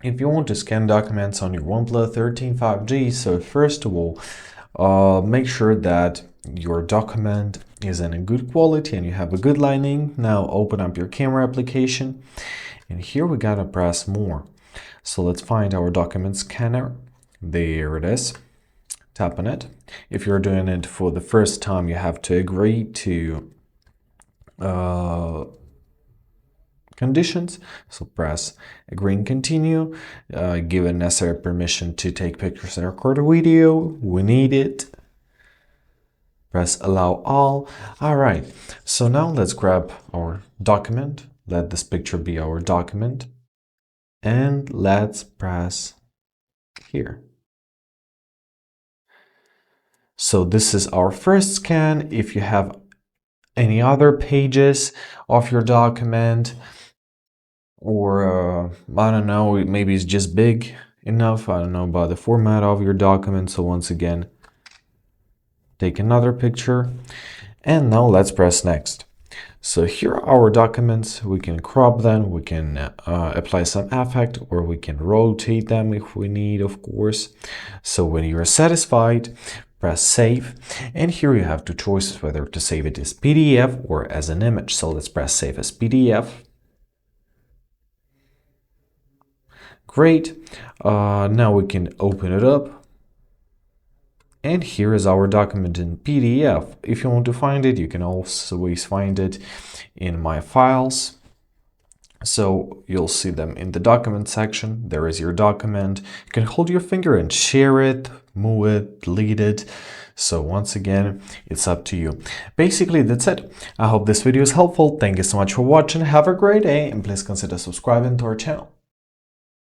if you want to scan documents on your OnePlus 13 5G, so first of all, make sure that your document is in a good quality and you have a good lighting. Now open up your camera application, and here we gotta press more. So let's find our document scanner. There it is. Tap on it. If you're doing it for the first time, you have to agree to conditions. So press agree and continue. Give it necessary permission to take pictures and record a video. We need it. Press allow all. All right. So now let's grab our document. Let this picture be our document. And let's press here. So this is our first scan. If you have any other pages of your document, or I don't know, maybe it's just big enough. I don't know about the format of your document. So once again, take another picture, and now let's press next. So here are our documents. We can crop them, we can apply some effect, or we can rotate them if we need, of course. So when you're satisfied, press save, and here you have two choices whether to save it as PDF or as an image. So let's press save as PDF. Great. Now we can open it up. And here is our document in PDF. If you want to find it, you can always find it in My Files. So you'll see them in the document section. There is your document. You can hold your finger and share it, move it, delete it. So once again, it's up to you. Basically, that's it. I hope this video is helpful. Thank you so much for watching. Have a great day, and please consider subscribing to our channel.